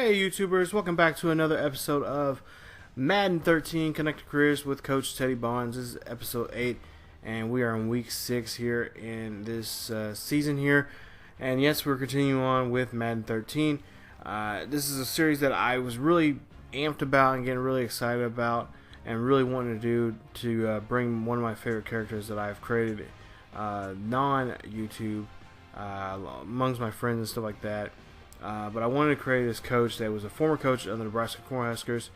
Hey YouTubers, welcome back to another episode of Madden 13 Connected Careers with Coach Teddy Bonds. This is episode 8 and we are in week 6 here in this season here. And yes, we're continuing on with Madden 13. This is a series that I was really amped about and getting really excited about and really wanting to do to bring one of my favorite characters that I've created non-YouTube amongst my friends and stuff like that. But I wanted to create this coach that was a former coach of the Nebraska Cornhuskers.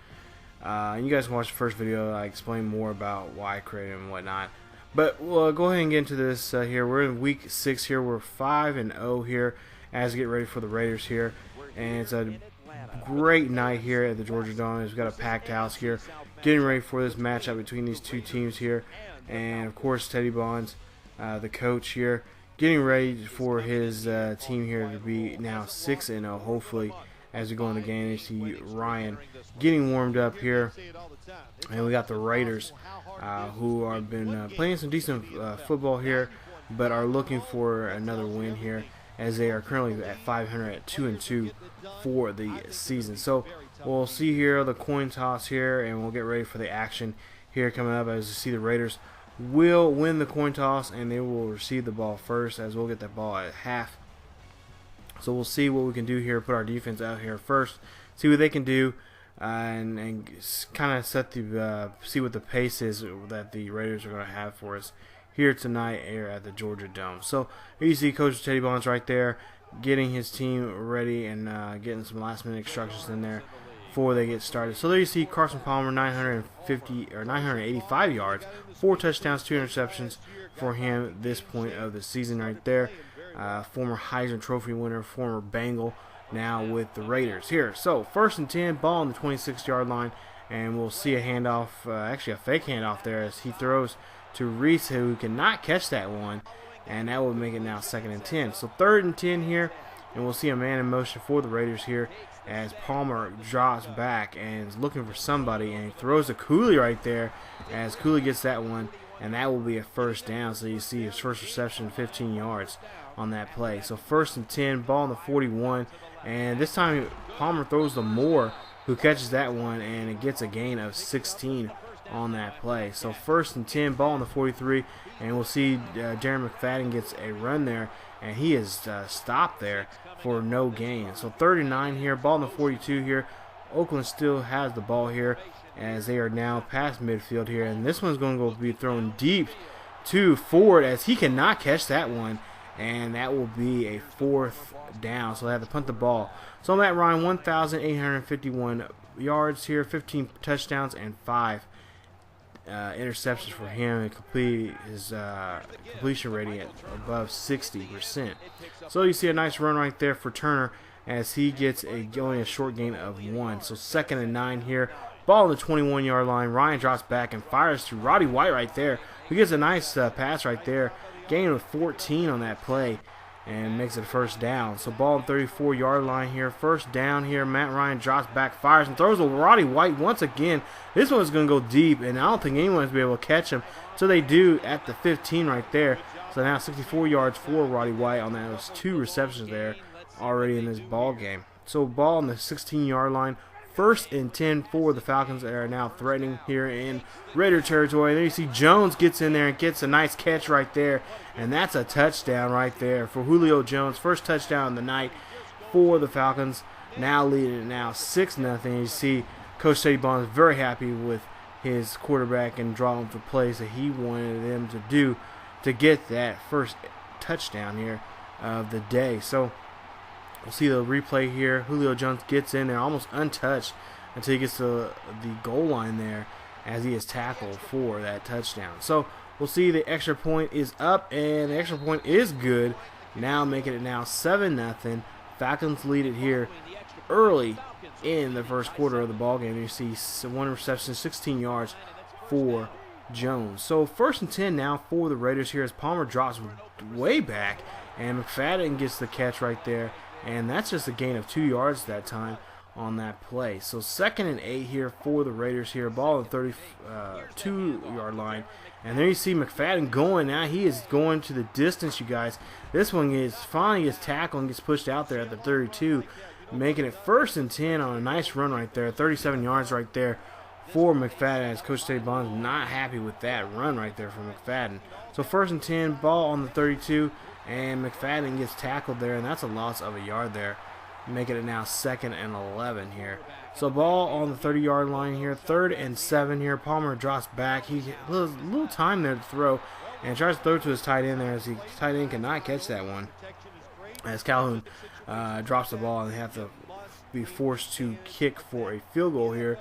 And you guys can watch the first video. I explain more about why I created him and whatnot. But we'll go ahead and get into this here. We're in week 6 here. We're 5-0 here as we get ready for the Raiders here. And it's a great night here at the Georgia Dome. We've got a packed house here, getting ready for this matchup between these two teams here. And of course, Teddy Bonds, the coach here, getting ready for his team here to be now 6-0, hopefully, as we go in the game. You see Ryan getting warmed up here. And we got the Raiders, who have been playing some decent football here, but are looking for another win here, as they are currently at 500 at 2-2 for the season. So we'll see here the coin toss here, and we'll get ready for the action here coming up. As you see, the Raiders will win the coin toss and they will receive the ball first, as we'll get that ball at half. So we'll see what we can do here, put our defense out here first, see what they can do, and kind of set the see what the pace is that the Raiders are going to have for us here tonight here at the Georgia Dome. So here you see Coach Teddy Bonds right there getting his team ready and getting some last minute instructions in there before they get started. So there you see Carson Palmer, 985 yards, 4 touchdowns, 2 interceptions for him this point of the season right there. Former Heisman Trophy winner, former Bengal, now with the Raiders here. So 1st and 10, ball on the 26-yard line, and we'll see a handoff, actually a fake handoff there, as he throws to Reese, who cannot catch that one, and that will make it now 2nd and 10. So 3rd and 10 here, and we'll see a man in motion for the Raiders here, as Palmer drops back and is looking for somebody, and he throws to Cooley right there, as Cooley gets that one, and that will be a 1st down. So you see his first reception, 15 yards on that play. So 1st and 10, ball on the 41, and this time Palmer throws to Moore, who catches that one, and it gets a gain of 16 on that play. So 1st and 10, ball on the 43, and we'll see Darren McFadden gets a run there, and he is stopped there for no gain. So 39 here, ball on the 42 here. Oakland still has the ball here, as they are now past midfield here, and this one's going to be thrown deep to Ford, as he cannot catch that one, and that will be a 4th down. So they have to punt the ball. So Matt Ryan, 1,851 yards here, 15 touchdowns and 5 interceptions for him, and complete his completion rating at above 60%. So you see a nice run right there for Turner, as he gets only a short gain of 1. So 2nd and 9 here, ball on the 21-yard line. Ryan drops back and fires to Roddy White right there, who gets a nice pass right there, gain of 14 on that play, and makes it a 1st down. So ball on the 34-yard line here, 1st down here. Matt Ryan drops back, fires, and throws to Roddy White once again. This one's going to go deep, and I don't think anyone's going to be able to catch him. So they do at the 15 right there. So now 64 yards for Roddy White on that. Those 2 receptions there already in this ball game. So ball on the 16-yard line. 1st and 10 for the Falcons that are now threatening here in Raider territory. There you see Jones gets in there and gets a nice catch right there, and that's a touchdown right there for Julio Jones. 1st touchdown of the night for the Falcons, now leading it now 6-0. You see Coach Teddy Bonds very happy with his quarterback and drawing for plays that he wanted them to do to get that 1st touchdown here of the day. So we'll see the replay here. Julio Jones gets in there almost untouched until he gets to the goal line there, as he is tackled for that touchdown. So we'll see the extra point is up, and the extra point is good, now making it now 7-0. Falcons lead it here early in the 1st quarter of the ball game. You see 1 reception, 16 yards for Jones. So 1st and 10 now for the Raiders here, as Palmer drops way back, and McFadden gets the catch right there. And that's just a gain of 2 yards that time on that play. So 2nd and 8 here for the Raiders here. Ball on the 32-yard line. And there you see McFadden going. Now he is going to the distance, you guys. This one is finally gets tackled and gets pushed out there at the 32. making it 1st and 10 on a nice run right there. 37 yards right there for McFadden, as Coach State Bond's not happy with that run right there from McFadden. So 1st and 10, ball on the 32, and McFadden gets tackled there, and that's a loss of a yard there, making it now 2nd and 11 here. So ball on the 30-yard line here, 3rd and 7 here. Palmer drops back. He a little time there to throw, and tries to throw to his tight end there, as the tight end cannot catch that one. As Calhoun drops the ball, and they have to be forced to kick for a field goal here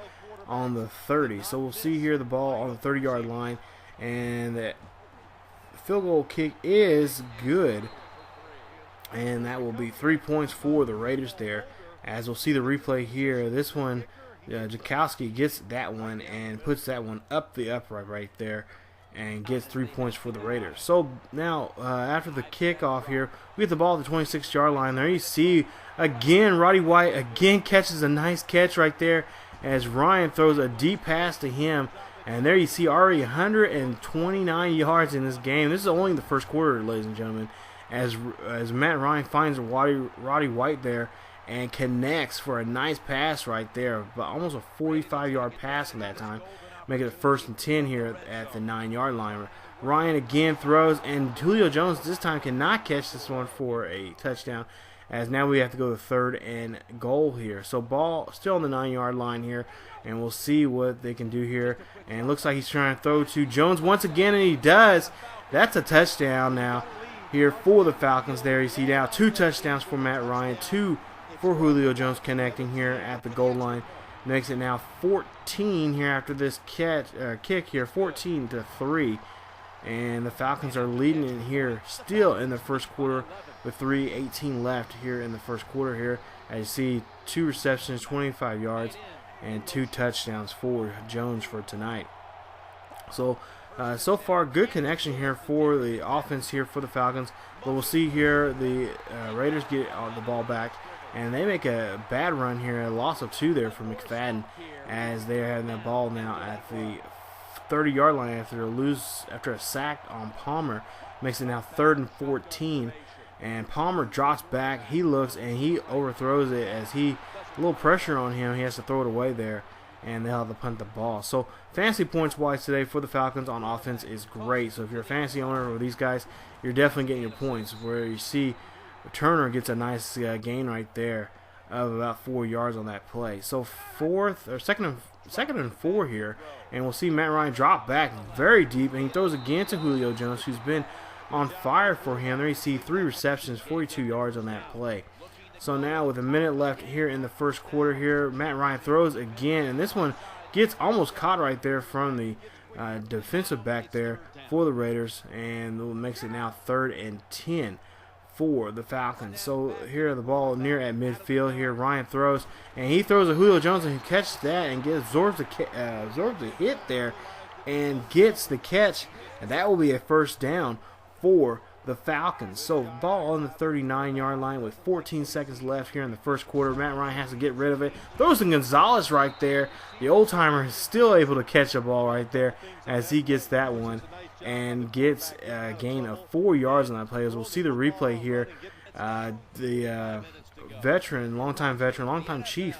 on the 30. So we'll see here the ball on the 30-yard line, and the field goal kick is good, and that will be 3 points for the Raiders there. As we'll see the replay here, this one, Jakowski gets that one and puts that one up the upright right there and gets 3 points for the Raiders. So now, after the kickoff here, we get the ball at the 26-yard line. There you see, again, Roddy White again catches a nice catch right there as Ryan throws a deep pass to him. And there you see already 129 yards in this game. This is only the first quarter, ladies and gentlemen, as Matt Ryan finds Roddy White there and connects for a nice pass right there, but almost a 45-yard pass in that time, making it 1st and 10 here at the 9-yard line. Ryan again throws, and Julio Jones this time cannot catch this one for a touchdown, as now we have to go to 3rd and goal here. So ball still on the 9-yard line here, and we'll see what they can do here. And it looks like he's trying to throw to Jones once again, and he does. That's a touchdown now here for the Falcons there. You see now 2 touchdowns for Matt Ryan, 2 for Julio Jones connecting here at the goal line. Makes it now 14 here after this kick here, 14-3. And the Falcons are leading it here still in the first quarter with 3:18 left here in the first quarter here. As you see, 2 receptions, 25 yards, and 2 touchdowns for Jones for tonight. So, so far, good connection here for the offense here for the Falcons. But we'll see here the Raiders get the ball back, and they make a bad run here, a loss of 2 there for McFadden, as they're having the ball now at the 30-yard line after a sack on Palmer. Makes it now 3rd and 14, and Palmer drops back. He looks and he overthrows it as a little pressure on him. He has to throw it away there, and they'll have to punt the ball. So fantasy points wise today for the Falcons on offense is great. So if you're a fantasy owner of these guys, you're definitely getting your points. Where you see Turner gets a nice gain right there of about 4 yards on that play. So second and 4 here, and we'll see Matt Ryan drop back very deep, and he throws again to Julio Jones, who's been on fire for him. There you see 3 receptions, 42 yards on that play. So now with a minute left here in the first quarter here, Matt Ryan throws again, and this one gets almost caught right there from the defensive back there for the Raiders, and makes it now 3rd and 10 for the Falcons. So here the ball near at midfield here. Ryan throws, and he throws a Julio Jones, and he catches that and absorbs the hit there and gets the catch, and that will be a first down for the Falcons. So ball on the 39-yard line with 14 seconds left here in the first quarter. Matt Ryan has to get rid of it. Throws to Gonzalez right there. The old-timer is still able to catch the ball right there as he gets that one and gets a gain of 4 yards on that play. As we'll see the replay here, the longtime chief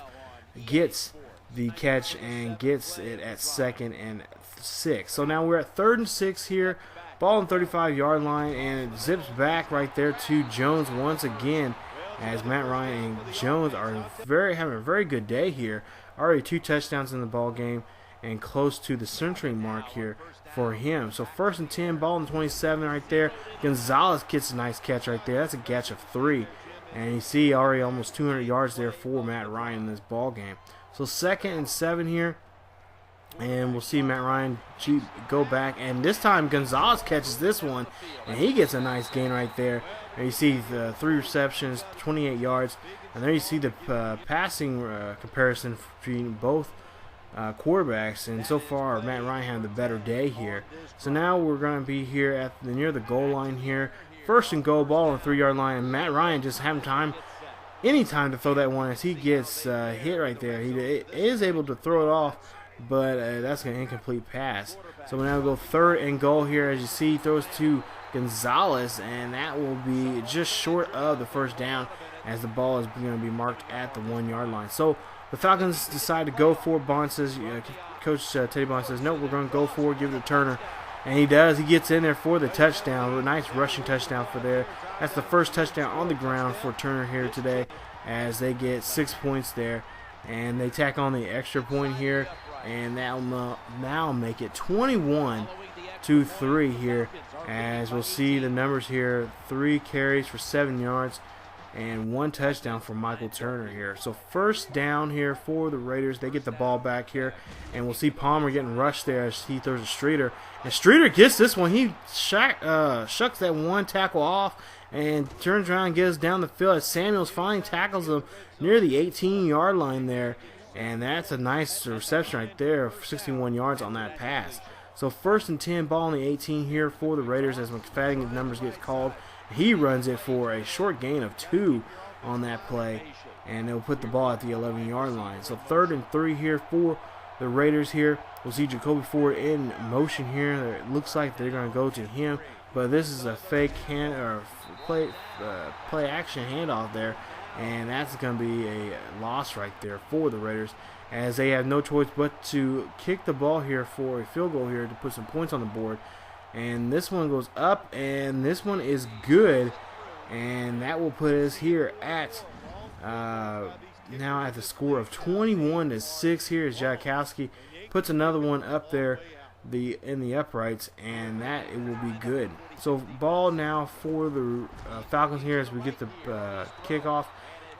gets the catch and gets it at 2nd and 6. So now we're at 3rd and 6 here. Ball on 35-yard line, and it zips back right there to Jones once again, as Matt Ryan and Jones are having a very good day here. Already 2 touchdowns in the ball game and close to the century mark here for him. So 1st and 10, ball on 27 right there. Gonzalez gets a nice catch right there. That's a catch of 3. And you see already almost 200 yards there for Matt Ryan in this ball game. So 2nd and 7 here. And we'll see Matt Ryan go back. And this time Gonzalez catches this one, and he gets a nice gain right there. And you see the 3 receptions, 28 yards. And there you see the passing comparison between both quarterbacks, and so far Matt Ryan had the better day here. So now we're going to be here at near the goal line here. 1st and goal, ball on the 3-yard line, and Matt Ryan just having any time to throw that one as he gets hit right there. He is able to throw it off, but that's an incomplete pass. So we now go 3rd and goal here. As you see, he throws to Gonzalez, and that will be just short of the first down as the ball is going to be marked at the 1-yard line. So the Falcons decide to go for it. Bond says, Coach Teddy Bond says, no, we're going to go for it, give it to Turner. And he does. He gets in there for the touchdown. A nice rushing touchdown for there. That's the first touchdown on the ground for Turner here today, as they get 6 points there. And they tack on the extra point here, and that'll now make it 21-3 here, as we'll see the numbers here. 3 carries for 7 yards and 1 touchdown for Michael Turner here. So first down here for the Raiders. They get the ball back here, and we'll see Palmer getting rushed there as he throws a Streeter. And Streeter gets this one. He shucks that one tackle off and turns around and gets down the field as Samuels finally tackles him near the 18-yard line there. And that's a nice reception right there, 61 yards on that pass. So first and 10, ball on the 18 here for the Raiders as McFadden's numbers gets called. He runs it for a short gain of 2 on that play, and they'll put the ball at the 11-yard line. So 3rd and 3 here for the Raiders here. We'll see Jacoby Ford in motion here. It looks like they're going to go to him, but this is a fake play action handoff there, and that's going to be a loss right there for the Raiders, as they have no choice but to kick the ball here for a field goal here to put some points on the board. And this one goes up, and this one is good, and that will put us here at now at the score of 21-6. Here is Jakowski puts another one up there in the uprights, and that it will be good. So ball now for the Falcons here as we get the kickoff,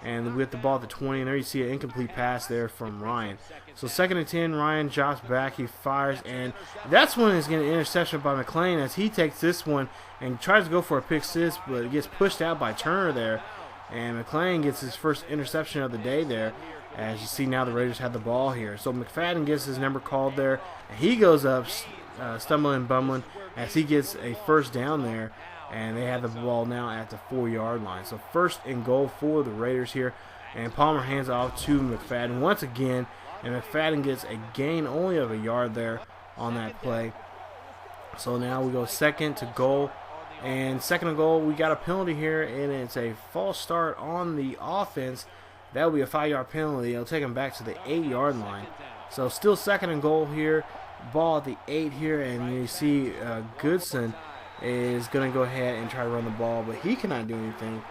and we get the ball at the 20, and there you see an incomplete pass there from Ryan. So 2nd and 10, Ryan drops back, he fires, and that's when it's getting an interception by McClain as he takes this one and tries to go for a pick six, but it gets pushed out by Turner there, and McClain gets his first interception of the day there. As you see now, the Raiders have the ball here. So McFadden gets his number called there, and he goes up stumbling and bumbling as he gets a first down there. And they have the ball now at the 4-yard line. So 1st and goal for the Raiders here. And Palmer hands off to McFadden once again. And McFadden gets a gain only of a yard there on that play. So now we go 2nd to goal. And 2nd and goal, we got a penalty here. And it's a false start on the offense. That will be a 5-yard penalty. It'll take them back to the 8-yard line. So still 2nd and goal here. Ball at the 8 here. And you see Goodson is going to go ahead and try to run the ball, but he cannot do anything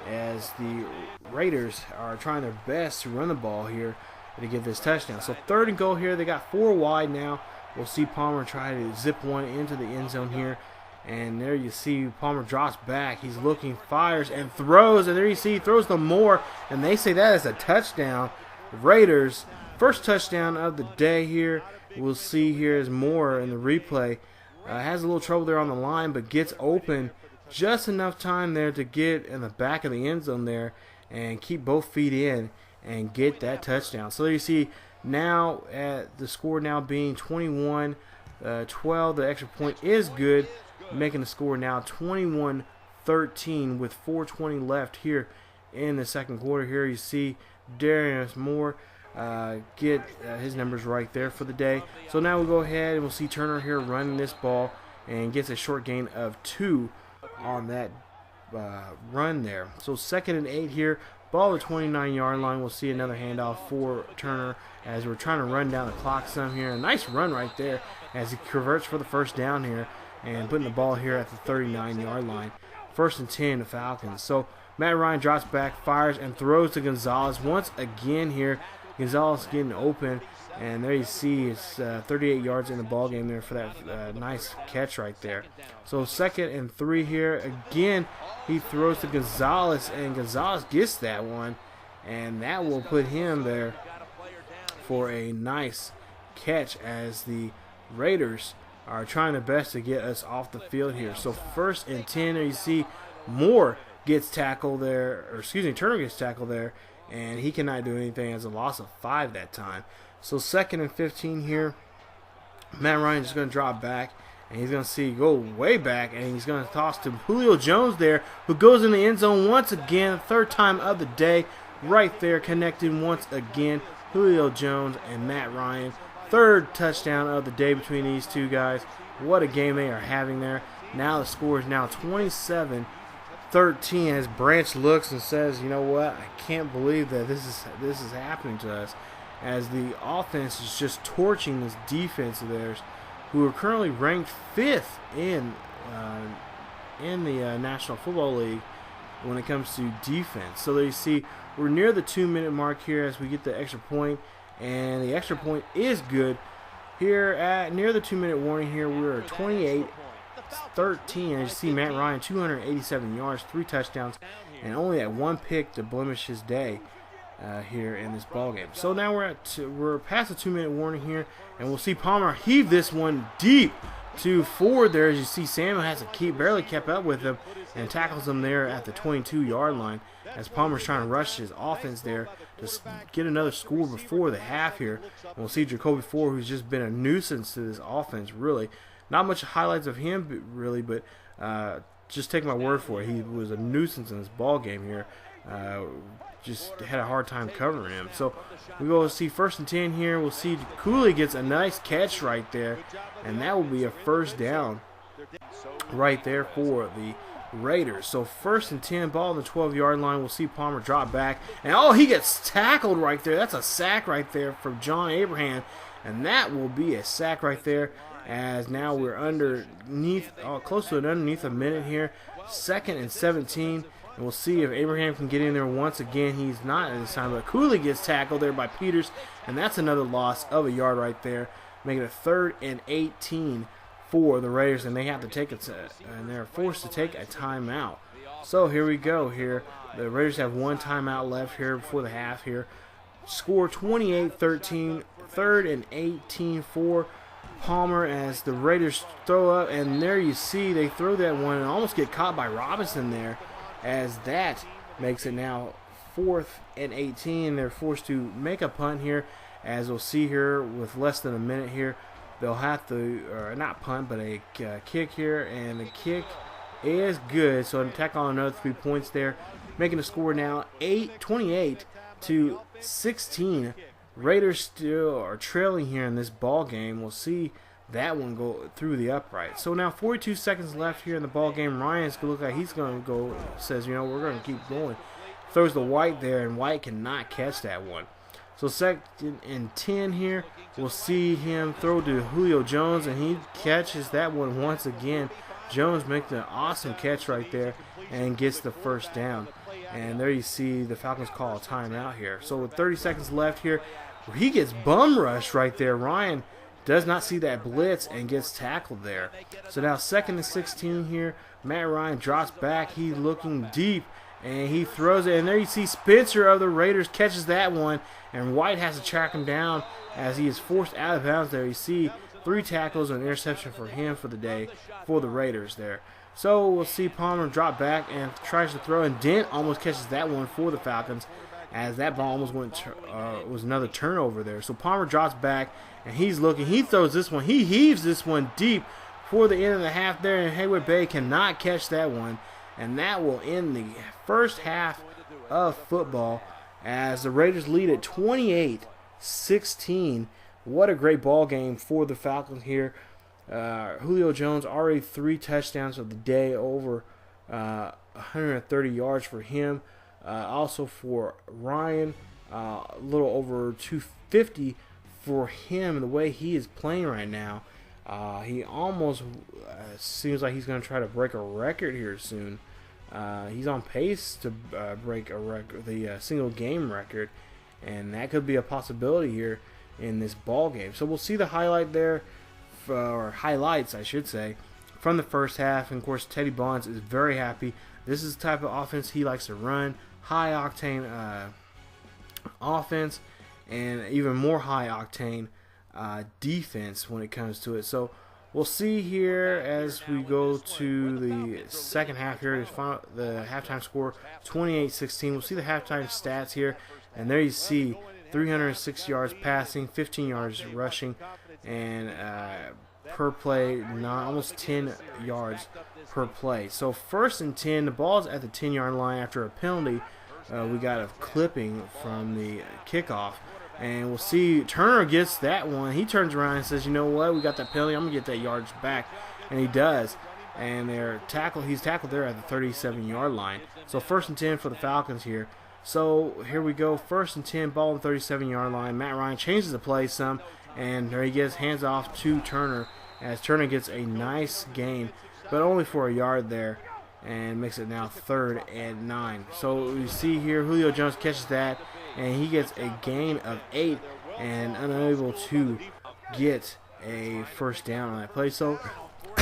as the Raiders are trying their best to run the ball here to get this touchdown. So 3rd and goal here. They got 4 wide now. We'll see Palmer try to zip one into the end zone here, and there you see Palmer drops back. He's looking, fires, and throws, and there you see he throws the more, and they say that is a touchdown. Raiders, first touchdown of the day here. We'll see here is Moore in the replay. Has a little trouble there on the line, but gets open just enough time there to get in the back of the end zone there and keep both feet in and get that touchdown. So there you see now at the score now being 21-12. The extra point is good, making the score now 21-13 with 4:20 left here in the second quarter. Here you see Darius Moore get his numbers right there for the day. So now we'll go ahead and we'll see Turner here running this ball and gets a short gain of 2 on that run there. So 2nd and 8 here, ball at the 29-yard line. We'll see another handoff for Turner as we're trying to run down the clock some here. A nice run right there as he converts for the first down here and putting the ball here at the 39-yard line. 1st and 10, the Falcons. So Matt Ryan drops back, fires, and throws to Gonzalez once again here. Gonzalez getting open, and there you see it's 38 yards in the ball game there for that nice catch right there. So 2nd and 3 here. Again, he throws to Gonzalez, and Gonzalez gets that one, and that will put him there for a nice catch as the Raiders are trying their best to get us off the field here. So 1st and 10, there you see Moore gets tackled there, or excuse me, Turner gets tackled there, and he cannot do anything as a loss of 5 that time. So 2nd and 15 here. Matt Ryan is going to drop back, and he's going to go way back, and he's going to toss to Julio Jones there, who goes in the end zone once again, 3rd time of the day, right there, connecting once again. Julio Jones and Matt Ryan, 3rd touchdown of the day between these two guys. What a game they are having there. Now the score is now 27-13 13 as Branch looks and says, you know what, I can't believe that this is happening to us, as the offense is just torching this defense of theirs, who are currently ranked 5th in the National Football League when it comes to defense. So there you see we're near the 2-minute mark here as we get the extra point, and the extra point is good. Here at near the 2-minute warning here, we're 28-13. As you see, Matt Ryan, 287 yards, 3 touchdowns, and only that 1 pick to blemish his day here in this ball game. So now we're past the 2-minute warning here, and we'll see Palmer heave this one deep to forward there. As you see, Samuel has to barely kept up with him and tackles him there at the 22-yard line, as Palmer's trying to rush his offense there to get another score before the half here. And we'll see Jacoby Ford, who's just been a nuisance to this offense, really. Not much highlights of him, really, but just take my word for it. He was a nuisance in this ball game here. Just had a hard time covering him. So we go to see 1st and 10 here. We'll see Cooley gets a nice catch right there, and that will be a 1st down right there for the Raiders. So 1st and 10, ball on the 12-yard line. We'll see Palmer drop back, and he gets tackled right there. That's a sack right there from John Abraham, and that will be a sack right there, as now we're close to underneath a minute here. 2nd and 17, and we'll see if Abraham can get in there once again. He's not at this time, but Cooley gets tackled there by Peters, and that's another loss of a yard right there, making it 3rd and 18 for the Raiders, and they have to take it, and they're forced to take a timeout. So here we go. Here the Raiders have 1 timeout left here before the half. Here, score 28-13, 3rd and 18 for Palmer, as the Raiders throw up, and there you see they throw that one and almost get caught by Robinson there, as that makes it now 4th and 18. They're forced to make a punt here, as we'll see here with less than a minute here. They'll have to, or not punt, but a kick here, and the kick is good. So to tack on another 3 points there, making the score now 28-16. Raiders still are trailing here in this ball game. We'll see that one go through the upright. So now 42 seconds left here in the ball game. Ryan's going to look like he's going to go, says, you know, we're going to keep going. Throws to White there, and White cannot catch that one. So 2nd and 10 here, we'll see him throw to Julio Jones, and he catches that one once again. Jones makes an awesome catch right there and gets the 1st down. And there you see the Falcons call a timeout here. So with 30 seconds left here, he gets bum rushed right there. Ryan does not see that blitz and gets tackled there. So now 2nd and 16 here. Matt Ryan drops back. He's looking deep, and he throws it. And there you see Spencer of the Raiders catches that one, and White has to track him down as he is forced out of bounds there. You see 3 tackles and an interception for him for the day for the Raiders there. So we'll see Palmer drop back and tries to throw, and Dent almost catches that one for the Falcons, as that ball almost was another turnover there. So Palmer drops back, and he's looking. He throws this one. He heaves this one deep for the end of the half there, and Haywood Bay cannot catch that one. And that will end the first half of football as the Raiders lead at 28-16. What a great ball game for the Falcons here. Julio Jones already 3 touchdowns of the day, over 130 yards for him. Also for Ryan, a little over 250 for him. The way he is playing right now, he almost seems like he's going to try to break a record here soon. He's on pace to break a record, the single game record, and that could be a possibility here in this ball game. So we'll see the highlight there, or highlights I should say, from the first half. And of course Teddy Bonds is very happy. This is the type of offense he likes to run, high octane offense, and even more high octane defense when it comes to it. So we'll see here as we go to the second half here. The halftime score 28-16. We'll see the halftime stats here, and there you see 306 yards passing, 15 yards rushing, and per play, almost 10 yards per play. So 1st and 10, the ball's at the 10-yard line after a penalty. We got a clipping from the kickoff. And we'll see Turner gets that one. He turns around and says, you know what, we got that penalty. I'm going to get that yards back. And he does. and he's tackled there at the 37-yard line. So 1st and 10 for the Falcons here. So here we go, 1st and 10, ball on the 37-yard line. Matt Ryan changes the play some, and there he gets hands off to Turner, as Turner gets a nice gain, but only for a yard there, and makes it now 3rd and 9. So you see here, Julio Jones catches that, and he gets a gain of 8, and unable to get a first down on that play. So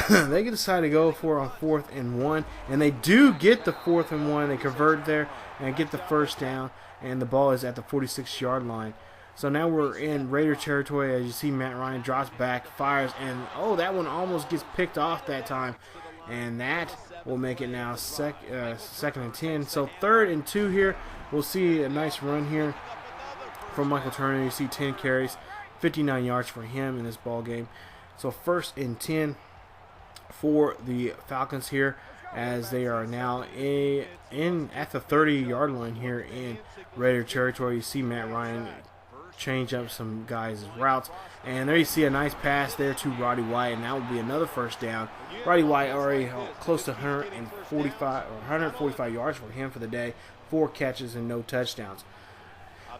they decide to go for on 4th and 1, and they do get the 4th and 1. They convert there and get the first down, and the ball is at the 46-yard line. So now we're in Raider territory. As you see, Matt Ryan drops back, fires, and that one almost gets picked off that time, and that will make it now 2nd and 10. So 3rd and 2 here. We'll see a nice run here from Michael Turner. You see 10 carries, 59 yards for him in this ball game. So 1st and 10 for the Falcons here, as they are now in at the 30-yard line here in Raider territory. You see Matt Ryan change up some guys' routes, and there you see a nice pass there to Roddy White, and that will be another first down. Roddy White already close to 145 yards for him for the day, 4 catches and no touchdowns.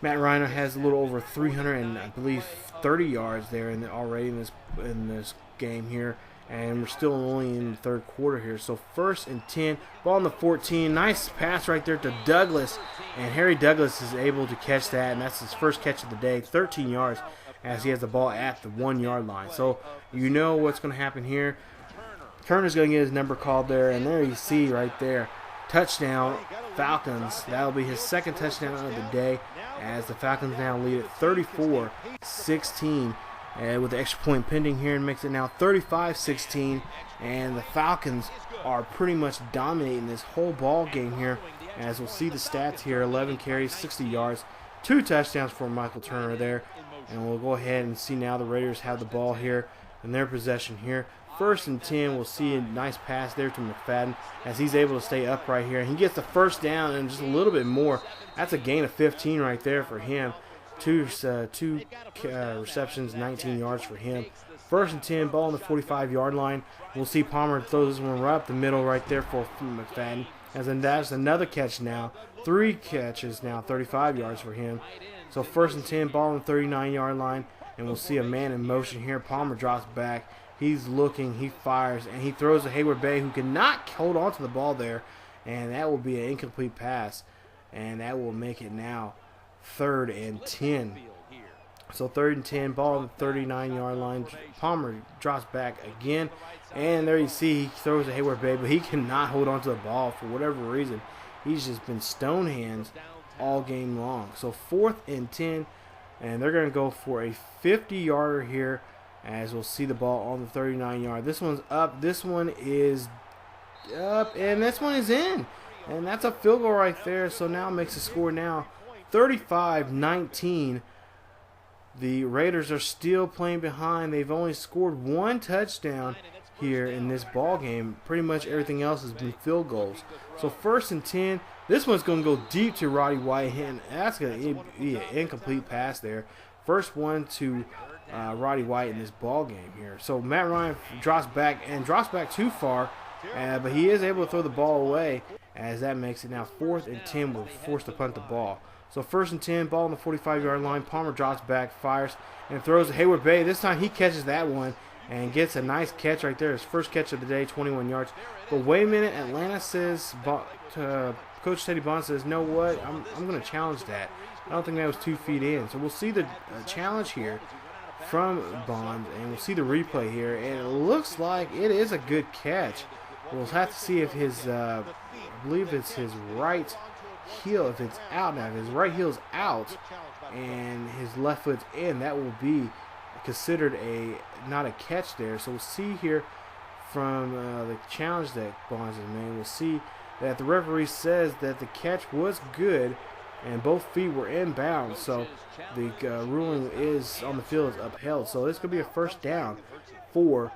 Matt Ryan has a little over 330 yards there already in this game here, and we're still only in the 3rd quarter here. So 1st and 10, ball on the 14. Nice pass right there to Douglas, and Harry Douglas is able to catch that, and that's his first catch of the day, 13 yards, as he has the ball at the 1-yard line. So you know what's going to happen here. Turner's going to get his number called there, and there you see right there, touchdown Falcons. That'll be his 2nd touchdown of the day, as the Falcons now lead at 34-16. And with the extra point pending here, and makes it now 35-16, and the Falcons are pretty much dominating this whole ball game here, as we'll see the stats here: 11 carries, 60 yards, 2 touchdowns for Michael Turner there. And we'll go ahead and see now the Raiders have the ball here in their possession here. 1st and 10, we'll see a nice pass there to McFadden, as he's able to stay upright here, and he gets the first down and just a little bit more. That's a gain of 15 right there for him. Two receptions, 19 yards for him. 1st and 10, ball on the 45-yard line. We'll see Palmer throw this one right up the middle right there for McFadden. And that's another catch now. 3 catches now, 35 yards for him. So 1st and 10, ball on the 39-yard line. And we'll see a man in motion here. Palmer drops back. He's looking, he fires, and he throws to Hayward Bay, who cannot hold on to the ball there. And that will be an incomplete pass. And that will make it now 3rd and 10. So 3rd and 10, ball on the 39-yard line. Palmer drops back again, and there you see he throws to Hayward Bay, but he cannot hold on to the ball for whatever reason. He's just been stone hands all game long. So 4th and 10, and they're going to go for a 50-yarder here, as we'll see the ball on the 39-yard. This one's up, this one is up, and this one is in. And that's a field goal right there, so now makes the score now 35-19. The Raiders are still playing behind. They've only scored 1 touchdown here in this ball game. Pretty much everything else has been field goals. So 1st and 10. This one's going to go deep to Roddy White, and that's going to be an incomplete pass there. First one to Roddy White in this ball game here. So Matt Ryan drops back too far, but he is able to throw the ball away, as that makes it now 4th and 10. We're forced to punt the ball. So 1st and 10, ball on the 45-yard line. Palmer drops back, fires, and throws to Hayward Bay. This time he catches that one and gets a nice catch right there. His first catch of the day, 21 yards. But wait a minute, Atlanta says, Coach Teddy Bond says, no what, I'm going to challenge that. I don't think that was 2 feet in. So we'll see the challenge here from Bond, and we'll see the replay here. And it looks like it is a good catch. We'll have to see if his, I believe it's his right heel, if it's out now. If his right heel's out and his left foot's in, that will be considered not a catch there. So we'll see here from the challenge that Bonds has made. We'll see that the referee says that the catch was good and both feet were inbound. So the ruling is on the field is upheld. So this could be a first down for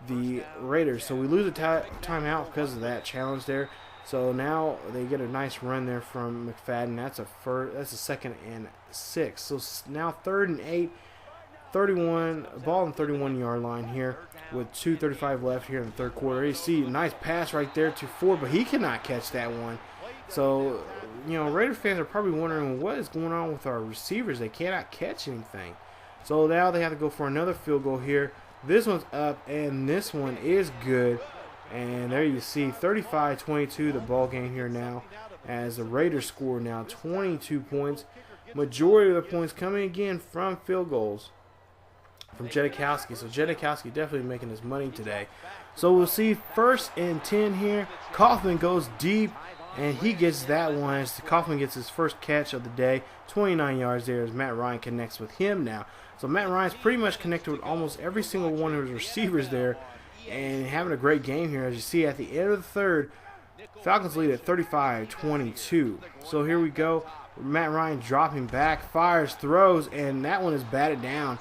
the Raiders. So we lose a timeout because of that challenge there. So now they get a nice run there from McFadden. That's a 2nd and 6. So now 3rd and 8 ball on the 31-yard line here with 2:35 left here in the third quarter. You see a nice pass right there to Ford, but he cannot catch that one. So, you know, Raiders fans are probably wondering what is going on with our receivers. They cannot catch anything. So now they have to go for another field goal here. This one's up, and this one is good. And there you see 35-22 the ball game here now, as the Raiders score now 22 points. Majority of the points coming again from field goals from Jedikowski. So Jedikowski definitely making his money today. So we'll see 1st and 10 here. Kaufman goes deep, and he gets that one as Kaufman gets his first catch of the day. 29 yards there as Matt Ryan connects with him now. So Matt Ryan's pretty much connected with almost every single one of his receivers there, and having a great game here. As you see at the end of the third, Falcons lead at 35-22. So here we go. Matt Ryan dropping back, fires, throws, and that one is batted down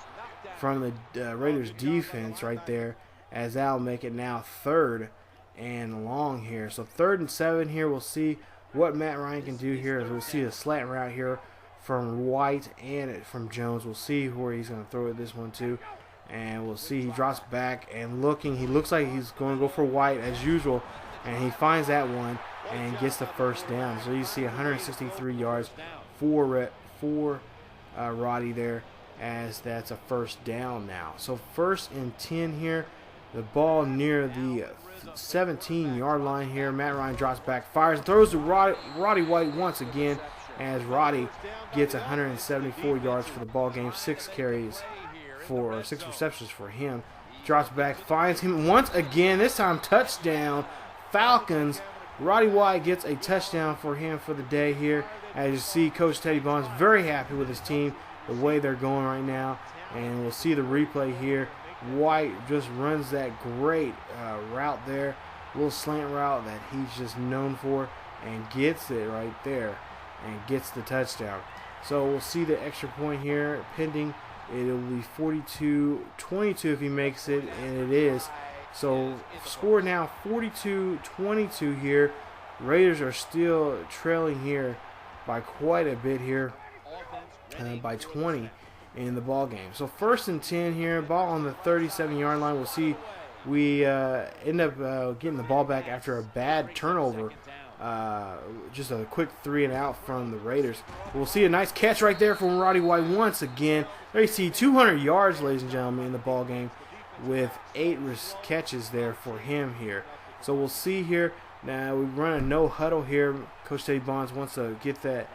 from the Raiders defense right there, as that'll make it now 3rd and long here. So 3rd and 7 here. We'll see what Matt Ryan can do here, as we'll see a slant route here from White and from Jones. We'll see where he's going to throw it this one to. And we'll see he drops back and looking. He looks like he's going to go for White as usual. And he finds that one and gets the first down. So you see 163 yards for Roddy there, as that's a first down now. So 1st and 10 here. The ball near the 17-yard line here. Matt Ryan drops back, fires, and throws to Roddy White once again, as Roddy gets 174 yards for the ball game. 6 receptions for him. Drops back, finds him once again. This time touchdown, Falcons. Roddy White gets a touchdown for him for the day here. As you see, Coach Teddy Bond's very happy with his team, the way they're going right now. And we'll see the replay here. White just runs that great route there, little slant route that he's just known for, and gets it right there and gets the touchdown. So we'll see the extra point here pending. It'll be 42-22 if he makes it, and it is. So score now 42-22 here. Raiders are still trailing here by quite a bit here, by 20 in the ball game. So 1st and 10 here, ball on the 37-yard line. We'll see we end up getting the ball back after a bad turnover. Just a quick 3-and-out from the Raiders. We'll see a nice catch right there from Roddy White once again. There you see 200 yards, ladies and gentlemen, in the ball game, with 8 catches there for him here. So we'll see here. Now we run a no huddle here. Coach Teddy Bonds wants to get that.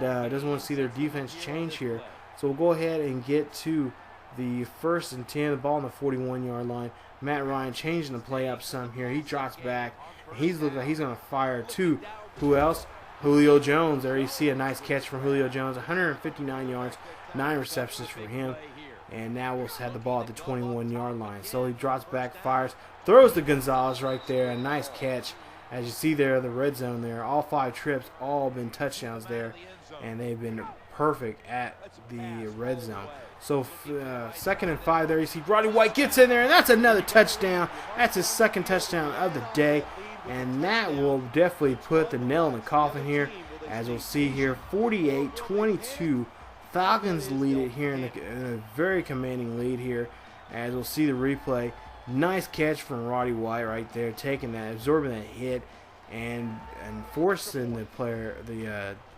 Doesn't want to see their defense change here. So we'll go ahead and get to the 1st and 10. The ball on the 41-yard line. Matt Ryan changing the play up some here. He drops back. He's looking like he's going to fire to who else? Julio Jones. There you see a nice catch from Julio Jones. 159 yards, 9 receptions for him. And now we'll have the ball at the 21-yard line. So he drops back, fires, throws to Gonzalez right there. A nice catch. As you see there, the red zone there. All 5 trips, all been touchdowns there. And they've been perfect at the red zone. So 2nd and 5 there. You see Roddy White gets in there, and that's another touchdown. That's his 2nd touchdown of the day. And that will definitely put the nail in the coffin here. As we'll see here, 48-22. Falcons lead it here in a very commanding lead here. As we'll see the replay. Nice catch from Roddy White right there, taking that, absorbing that hit, and forcing the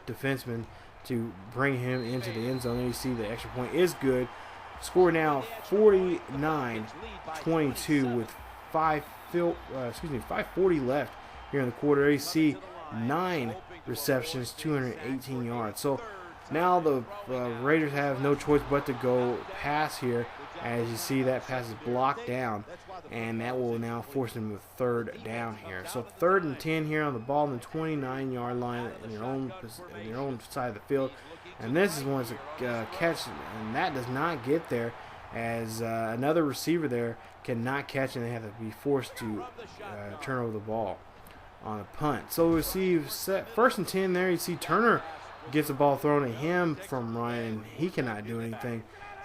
defenseman to bring him into the end zone. And you see the extra point is good. Score now 49-22 with 5:40 left here in the quarter. You see 9 receptions, 218 yards. So now the Raiders have no choice but to go pass here. As you see, that pass is blocked down, and that will now force them to 3rd down here. So 3rd and 10 here on the ball on the 29-yard line in your own side of the field. And this is one to catch, and that does not get there, as another receiver there cannot catch, and they have to be forced to turn over the ball on a punt. So we see 1st and 10 there. You see Turner gets the ball thrown at him from Ryan. He cannot do anything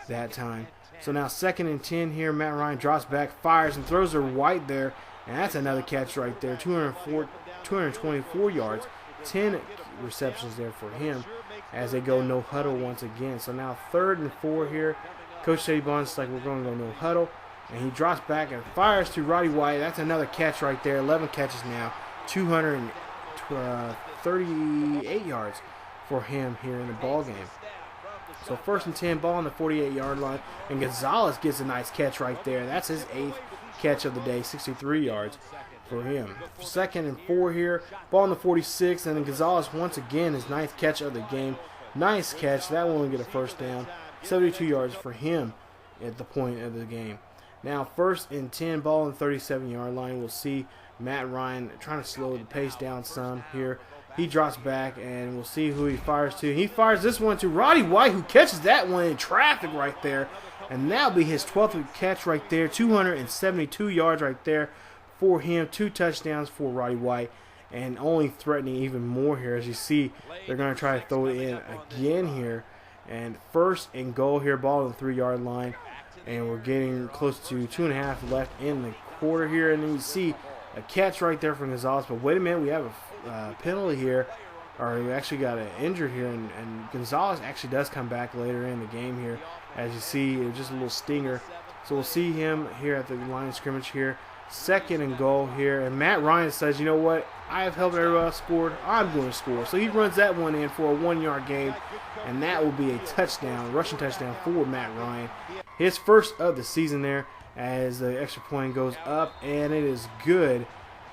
that time. So now 2nd and 10 here. Matt Ryan drops back, fires, and throws to White there. And that's another catch right there. 224 yards, 10 receptions there for him as they go no huddle once again. So now 3rd and 4 here. Coach Teddy Bond's like, we're going to go no huddle. And he drops back and fires to Roddy White. That's another catch right there. 11 catches now. 238 yards for him here in the ball game. So 1st and 10, ball on the 48-yard line. And Gonzalez gets a nice catch right there. That's his 8th catch of the day. 63 yards for him. 2nd and 4 here. Ball on the 46. And then Gonzalez once again his 9th catch of the game. Nice catch. That one will get a first down. 72 yards for him at the point of the game. Now 1st and 10, ball on the 37-yard line. We'll see Matt Ryan trying to slow the pace down some here. He drops back, and we'll see who he fires to. He fires this one to Roddy White, who catches that one in traffic right there. And that'll be his 12th catch right there. 272 yards right there for him. 2 touchdowns for Roddy White. And only threatening even more here. As you see, they're going to try to throw it in again here. And 1st and goal here, ball on the 3-yard line. And we're getting close to 2.5 left in the quarter here. And then you see a catch right there from Gonzalez. But wait a minute, we have a penalty here. Or we actually got an injured here. And Gonzalez actually does come back later in the game here. As you see, it was just a little stinger. So we'll see him here at the line of scrimmage here. 2nd and goal here. And Matt Ryan says, you know what? I have helped everybody else score. I'm going to score. So he runs that one in for a 1-yard gain. And that will be a touchdown, rushing touchdown for Matt Ryan. His 1st of the season there as the extra point goes up. And it is good.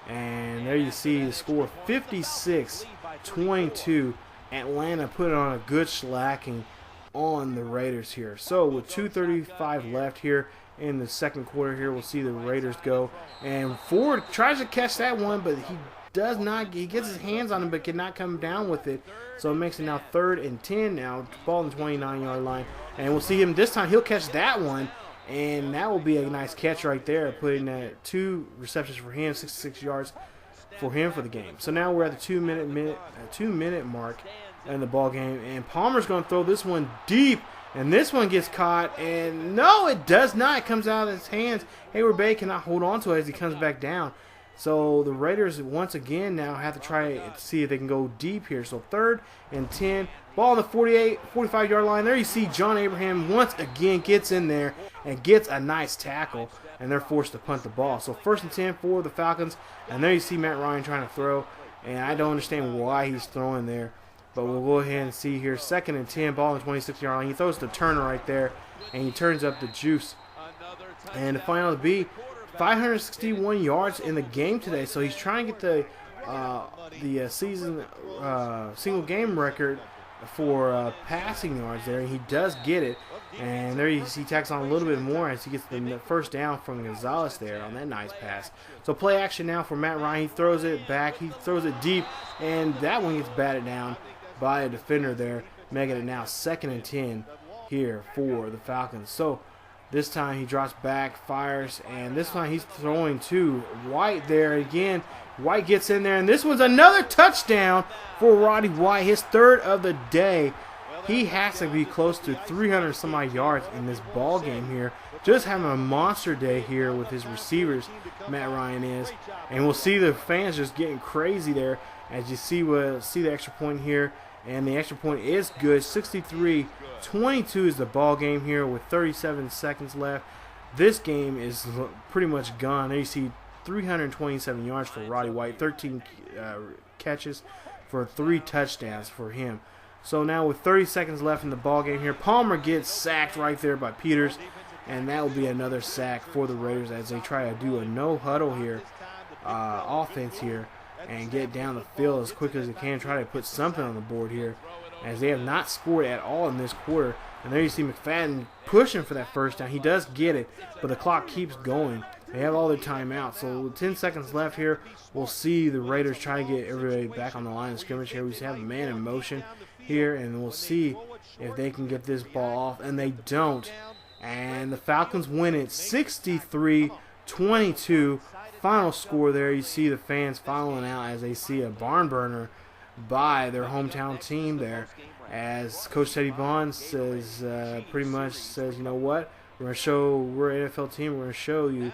And there you see the score, 56-22. Atlanta put on a good slacking on the Raiders here. So with 2:35 left here in the 2nd quarter here, we'll see the Raiders go. And Ford tries to catch that one, but he does not. He gets his hands on it, but cannot come down with it. So it makes it now 3rd and 10 now. Ball on the 29-yard line. And we'll see him this time. He'll catch that one. And that will be a nice catch right there. Putting 2 receptions for him, 66 yards for him for the game. So now we're at the 2-minute mark in the ball game. And Palmer's going to throw this one deep. And this one gets caught. And no, it does not. It comes out of his hands. Hayward Bay cannot hold on to it as he comes back down. So the Raiders once again now have to try to see if they can go deep here. So 3rd and 10. Ball on the 45-yard line. There you see John Abraham once again gets in there and gets a nice tackle. And they're forced to punt the ball. So 1st and 10 for the Falcons. And there you see Matt Ryan trying to throw. And I don't understand why he's throwing there. But we'll go ahead and see here. 2nd and 10. Ball on the 26-yard line. He throws to Turner right there. And he turns up the juice. And the final to be 561 yards in the game today. So he's trying to get the season single game record for passing yards there, and he does get it. And there he tacks on a little bit more as he gets the first down from Gonzalez there on that nice pass. So play action now for Matt Ryan. He throws it back. He throws it deep, and that one gets batted down by a defender there, making it now 2nd and 10 here for the Falcons. So this time he drops back, fires, and this time he's throwing to White there again. White gets in there, and this one's another touchdown for Roddy White, his 3rd of the day. He has to be close to 300 some odd yards in this ball game here. Just having a monster day here with his receivers, Matt Ryan is. And we'll see the fans just getting crazy there as you see the extra point here. And the extra point is good. 63-22 is the ball game here with 37 seconds left. This game is pretty much gone. There you see 327 yards for Roddy White, 13 catches for 3 touchdowns for him. So now with 30 seconds left in the ball game here, Palmer gets sacked right there by Peters, and that will be another sack for the Raiders as they try to do a no huddle here, offense here, and get down the field as quick as they can, try to put something on the board here, as they have not scored at all in this quarter. And there you see McFadden pushing for that first down. He does get it, but the clock keeps going. They have all their timeouts. So with 10 seconds left here, we'll see the Raiders try to get everybody back on the line of scrimmage here. We just have a man in motion here, and we'll see if they can get this ball off. And they don't. And the Falcons win it 63-22. Final score there. You see the fans following out as they see a barn burner by their hometown team there. As Coach Teddy Bond says, pretty much says, you know what? We're an NFL team. We're going to show you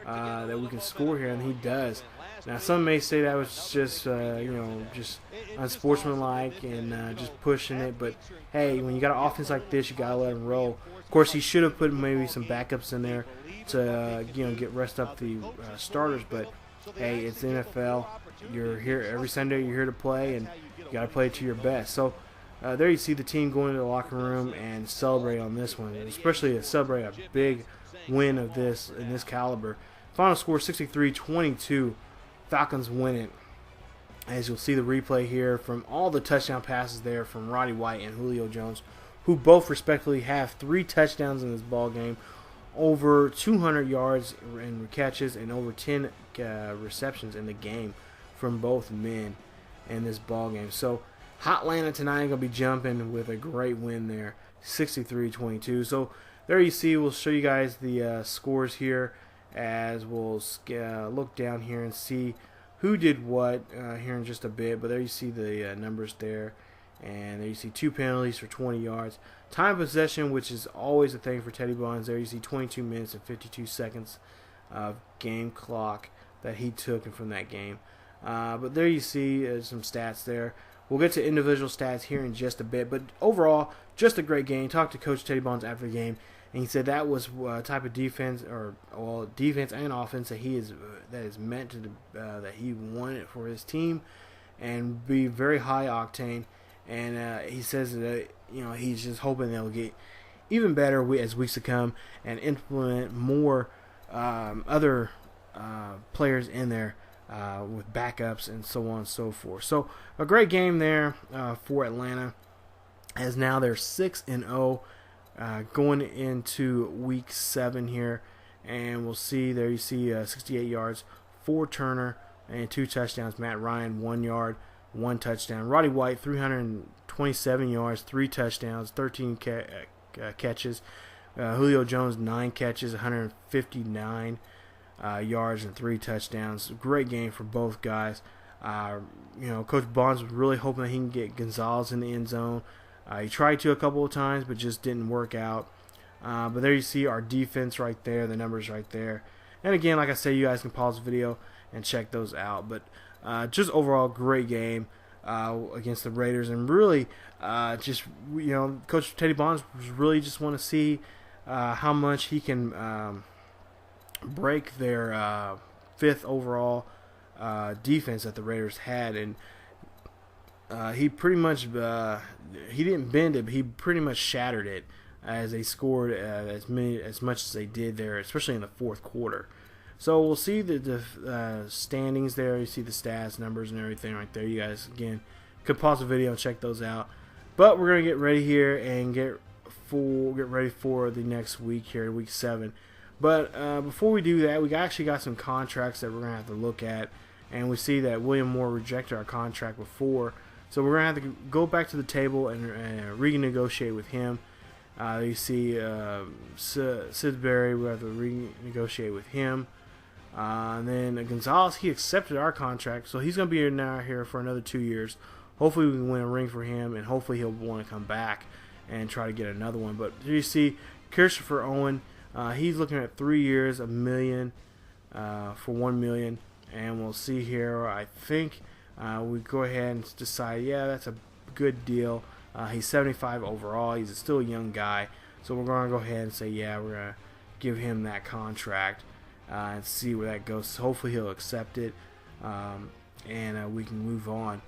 that we can score here, and he does. Now, some may say that was just, just unsportsmanlike and just pushing it. But hey, when you got an offense like this, you gotta let them roll. Of course, he should have put maybe some backups in there to, get rest up the starters. But hey, it's the NFL. You're here every Sunday. You're here to play, and you gotta play to your best. So there you see the team going into the locker room and celebrate on this one, especially to celebrate a big win of this in this caliber. Final score 63-22. Falcons win it. As you'll see the replay here from all the touchdown passes there from Roddy White and Julio Jones, who both respectively have 3 touchdowns in this ball game, over 200 yards in catches, and over 10 receptions in the game from both men in this ball game. So hot Atlanta tonight going to be jumping with a great win there, 63-22. So there you see, we'll show you guys the scores here as we'll look down here and see who did what here in just a bit. But there you see the numbers there, and there you see 2 penalties for 20 yards. Time of possession, which is always a thing for Teddy Bonds, there you see 22 minutes and 52 seconds of game clock that he took from that game. But there you see some stats there. We'll get to individual stats here in just a bit, but overall, just a great game. Talked to Coach Teddy Bonds after the game, and he said that was type of defense, or defense and offense that is meant to that he wanted for his team, and be very high octane. And he says that he's just hoping they'll get even better as weeks to come and implement more other players in there with backups and so on and so forth. So a great game there for Atlanta, as now they're 6-0 going into week 7 here, and we'll see there you see 68 yards for Turner and 2 touchdowns. Matt Ryan 1 yard, 1 touchdown. Roddy White 327 yards, 3 touchdowns, 13 catches. Julio Jones 9 catches, 159 yards and 3 touchdowns. Great game for both guys. Coach Bonds was really hoping that he can get Gonzalez in the end zone. He tried to a couple of times, but just didn't work out. But there you see our defense right there, the numbers right there. And again, like I said, you guys can pause the video and check those out. But just overall, great game against the Raiders. And really, Coach Teddy Bonds really just want to see how much he can break their 5th overall defense that the Raiders had. And he pretty much he didn't bend it, but he pretty much shattered it as they scored as much as they did there, especially in the 4th quarter. So we'll see the standings there. You see the stats, numbers, and everything right there. You guys again could pause the video and check those out. But we're gonna get ready here and get ready for the next week here, week 7. But before we do that, we actually got some contracts that we're gonna have to look at, and we see that William Moore rejected our contract before. So we're going to have to go back to the table and renegotiate with him. You see Sidbury, we have to renegotiate with him. And then Gonzalez, he accepted our contract, so he's going to be here for another 2 years. Hopefully we can win a ring for him, and hopefully he'll want to come back and try to get another one. But here you see Christopher Owen, he's looking at 3 years, $1 million for $1 million. And we'll see here, I think we go ahead and decide, yeah, that's a good deal. He's 75 overall. He's still a young guy. So we're going to go ahead and say, yeah, we're going to give him that contract and see where that goes. So hopefully he'll accept it, and we can move on.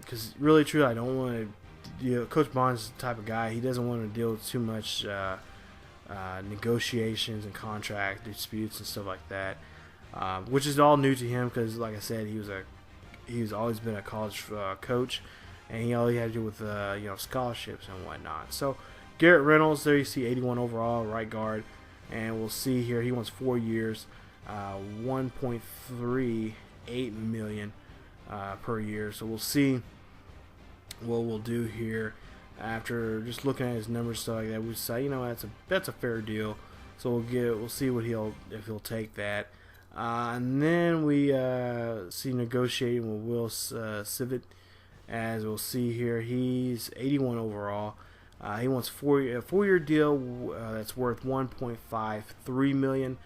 Because really, truly, I don't want to Coach Bonds is the type of guy, he doesn't want to deal with too much negotiations and contract disputes and stuff like that, which is all new to him because, like I said, he's always been a college coach, and all he had to do with scholarships and whatnot. So Garrett Reynolds, there you see 81 overall, right guard, and we'll see here he wants 4 years, 1.38 million per year. So we'll see what we'll do here after just looking at his numbers, stuff like that. We say, that's a fair deal. So we'll see if he'll take that. And then we see negotiating with Will Civet, as we'll see here. He's 81 overall. He wants a 4-year deal that's worth $1.53 million,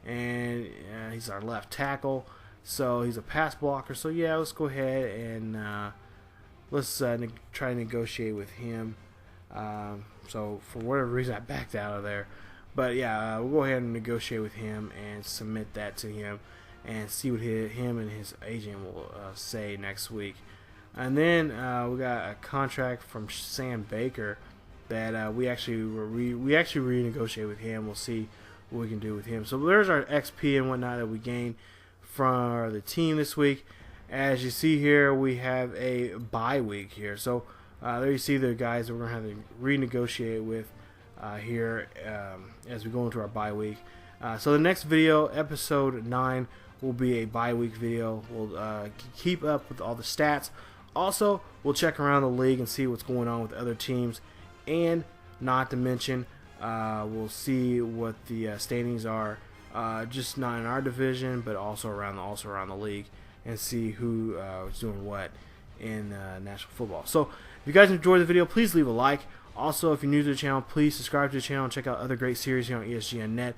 and he's our left tackle. So he's a pass blocker. So yeah, let's go ahead and let's try to negotiate with him. So for whatever reason, I backed out of there. But yeah, we'll go ahead and negotiate with him and submit that to him and see what him and his agent will say next week. And then we got a contract from Sam Baker that we actually renegotiate with him. We'll see what we can do with him. So there's our XP and whatnot that we gained from the team this week. As you see here, we have a bye week here. So there you see the guys that we're going to have to renegotiate with here as we go into our bye week. So the next video, episode 9, will be a bye week video. We'll keep up with all the stats. Also, we'll check around the league and see what's going on with other teams. And not to mention, we'll see what the standings are, just not in our division, but also around the league, and see who is doing what in national football. So, if you guys enjoyed the video, please leave a like. Also, if you're new to the channel, please subscribe to the channel and check out other great series here on ESGNet.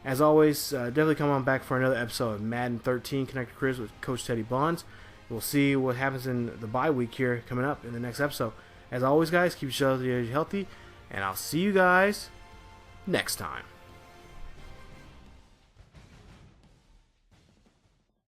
As always, definitely come on back for another episode of Madden 13 Connected Careers with Coach Teddy Bonds. We'll see what happens in the bye week here coming up in the next episode. As always, guys, keep yourselves healthy, and I'll see you guys next time.